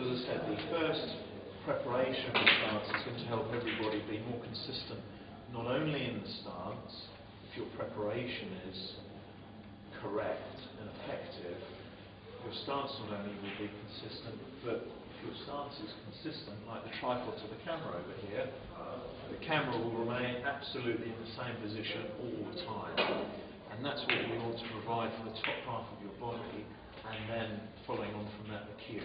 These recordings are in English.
So as I said, the first preparation of the stance is going to help everybody be more consistent, not only in the stance, if your preparation is correct and effective, your stance not only will be consistent, but if your stance is consistent, like the tripod to the camera over here, the camera will remain absolutely in the same position all the time. And that's what we want to provide for the top half of your body, and then following on from that, the cue.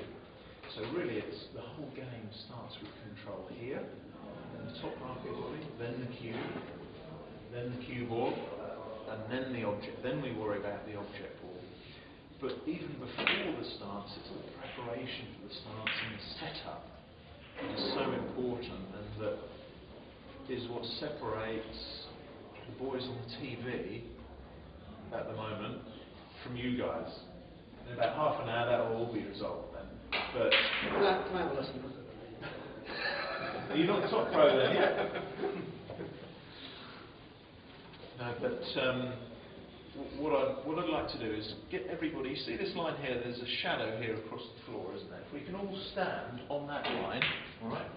So really, it's the whole game starts with control here, then the top half of your body, then the cue ball, and then the object. Then we worry about the object ball. But even before the stance, it's the preparation for the stance and the setup that is so important, and that is what separates the boys on the TV at the moment from you guys. In about half an hour, that will all be resolved then. But can I have a lesson? are you not top pro then yet? No, but what I'd like to do is get everybody. You see this line here? There's a shadow here across the floor, isn't there? If we can all stand on that line, all right?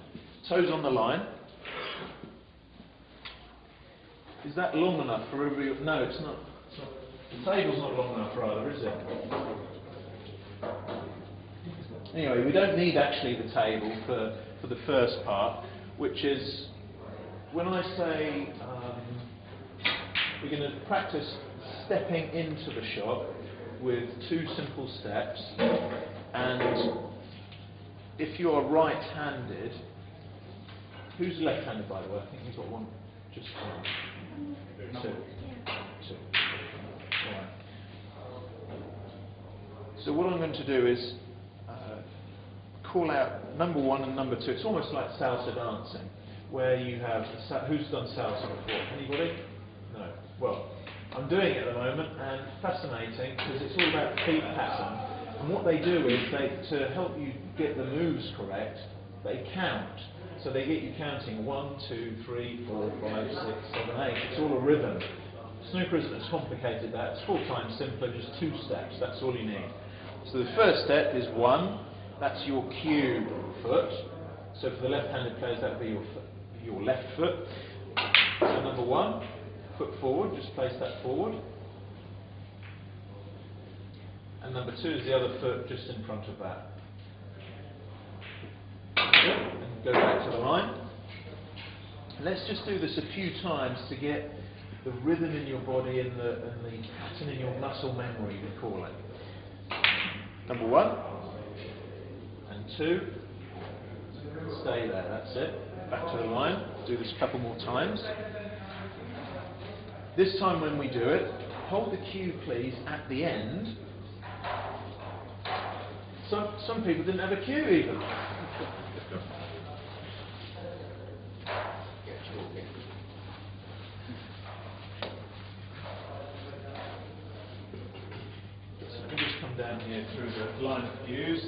Toes on the line. Is that long enough for everybody? No, it's not. The table's not long enough either, is it? Anyway, we don't need actually the table for the first part, which is when I say we're going to practice stepping into the shot with 2 simple steps, and if you are right-handed, who's left-handed by the way? I think you've got one, just one. 2. Right. So what I'm going to do is call out number 1 and number 2. It's almost like salsa dancing, where you have who's done salsa before? Anybody? No. Well, I'm doing it at the moment, and fascinating because it's all about feet pattern. And what they do is to help you get the moves correct, they count. So they get you counting 1, 2, 3, 4, 5, 6, 7, 8. It's all a rhythm. Snooker isn't as complicated as that. It's 4 times simpler, just 2 steps. That's all you need. So the first step is 1. That's your cue foot. So for the left-handed players, that would be your left foot. So number 1, foot forward. Just place that forward. And number 2 is the other foot just in front of that. And go back to the line. Let's just do this a few times to get the rhythm in your body and the pattern in your muscle memory, we call it. Number 1 and 2. Stay there, that's it. Back to the line. Do this a couple more times. This time when we do it, hold the cue please at the end. Some people didn't have a cue even. Down here through the line of cues.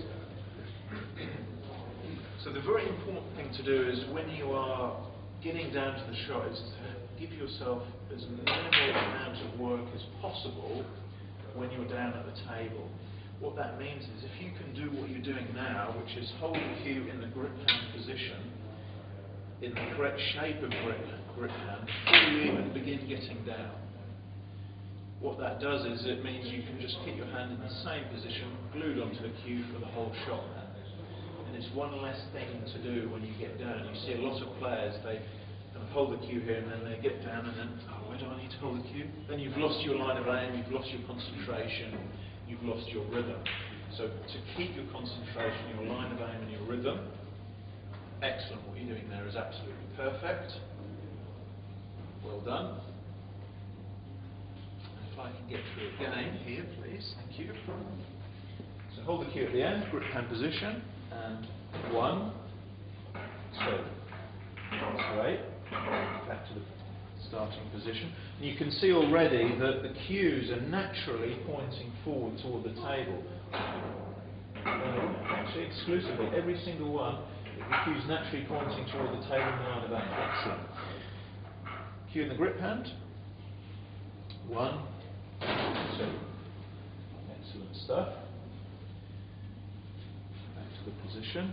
So the very important thing to do is when you are getting down to the shot is to give yourself as minimal amount of work as possible when you're down at the table. What that means is if you can do what you're doing now, which is hold the cue in the grip hand position, in the correct shape of grip hand, before you even begin getting down. What that does is it means you can just keep your hand in the same position, glued onto the cue for the whole shot. And it's one less thing to do when you get down. You see a lot of players, they kind of hold the cue here and then they get down and then, oh, where do I need to hold the cue? Then you've lost your line of aim, you've lost your concentration, you've lost your rhythm. So to keep your concentration, your line of aim and your rhythm, excellent. What you're doing there is absolutely perfect. Well done. I can get through again here, please. Thank you. So hold the cue at the end, grip hand position, and 1, 2. That's great. Back to the starting position. And you can see already that the cues are naturally pointing forward toward the table. Actually, exclusively, every single one, the cue's naturally pointing toward the table in the line of aim. Excellent. Cue in the grip hand. 1, 2. Excellent stuff. Back to the position. position.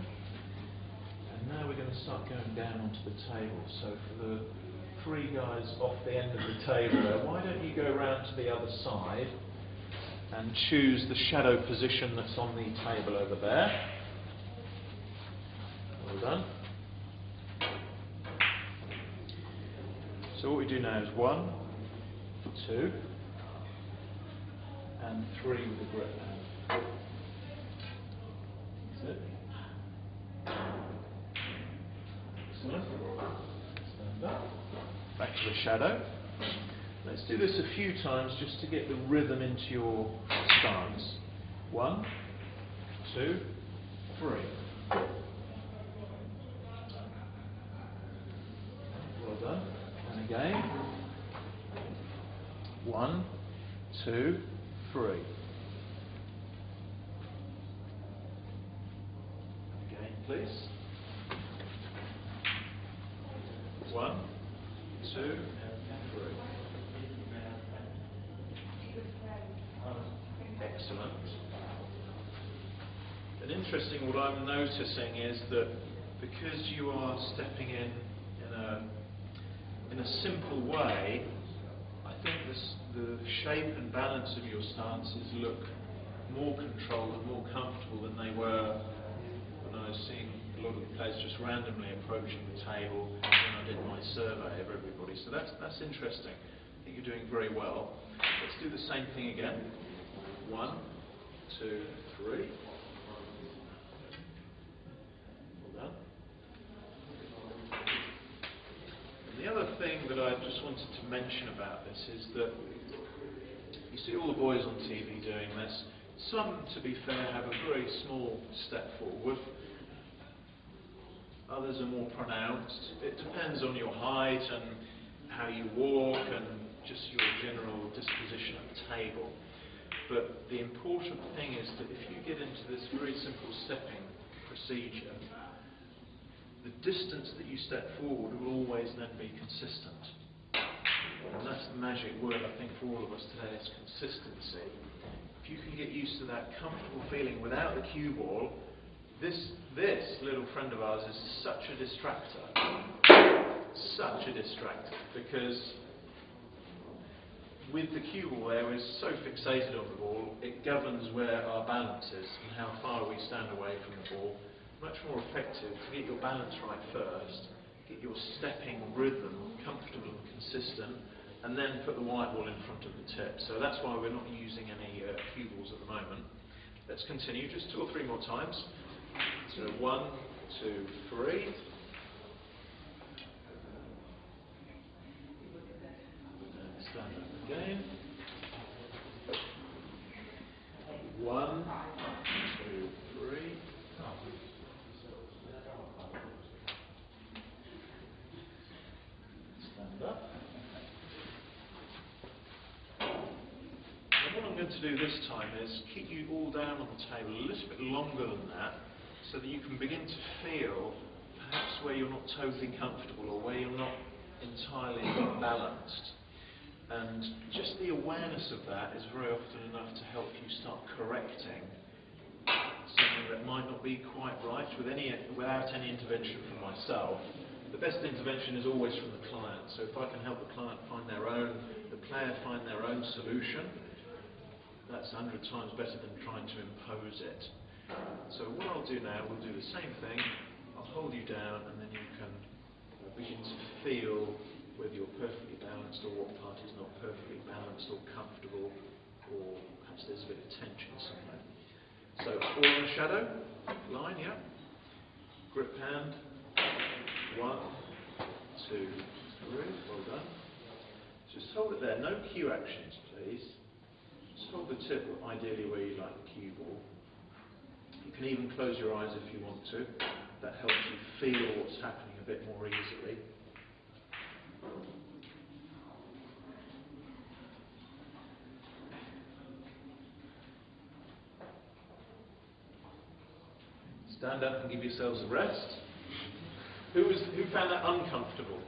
And now we're going to start going down onto the table. So for the three guys off the end of the table there, why don't you go round to the other side and choose the shadow position that's on the table over there. Well done. So what we do now is 1, 2, and 3 with the grip hand. That's it. Excellent. Stand up. Back to the shadow. Let's do this a few times just to get the rhythm into your stance. 1, 2, 3. Well done. And again. 1, 2, 3. Again, please. 1, 2, 3. Excellent. And interesting, what I'm noticing is that because you are stepping in a simple way, I think the shape and balance of your stances look more controlled and more comfortable than they were when I was seeing a lot of the players just randomly approaching the table when I did my survey of everybody. So that's interesting. I think you're doing very well. Let's do the same thing again. 1, 2, 3. Well done. And the other thing that I just wanted to mention about this is that you see all the boys on TV doing this. Some, to be fair, have a very small step forward. Others are more pronounced. It depends on your height and how you walk and just your general disposition at the table. But the important thing is that if you get into this very simple stepping procedure, the distance that you step forward will always then be consistent. And that's the magic word, I think, for all of us today, is consistency. If you can get used to that comfortable feeling without the cue ball, this little friend of ours is such a distractor. Such a distractor, because with the cue ball there, we're so fixated on the ball, it governs where our balance is and how far we stand away from the ball. Much more effective to get your balance right first, get your stepping rhythm comfortable and consistent, and then put the white ball in front of the tip. So that's why we're not using any cue balls at the moment. Let's continue, just 2 or 3 more times. So 1, 2, 3. Stand up again. 1, 2, 3. Stand up. And what I'm going to do this time is keep you all down on the table a little bit longer than that, so that you can begin to feel perhaps where you're not totally comfortable or where you're not entirely balanced. And just the awareness of that is very often enough to help you start correcting something that might not be quite right without any intervention from myself. The best intervention is always from the client. So if I can help the client find the player find their own solution, that's 100 times better than trying to impose it. So what I'll do now, we'll do the same thing. I'll hold you down, and then you can begin to feel whether you're perfectly balanced or what part is not perfectly balanced or comfortable, or perhaps there's a bit of tension somewhere. So all on the shadow, line, yeah. Grip hand. 1, 2, 3. Well done. Just hold it there. No cue actions, please. Just hold the tip ideally where you like the cue ball. You can even close your eyes if you want to. That helps you feel what's happening a bit more easily. Stand up and give yourselves a rest. Who found that uncomfortable?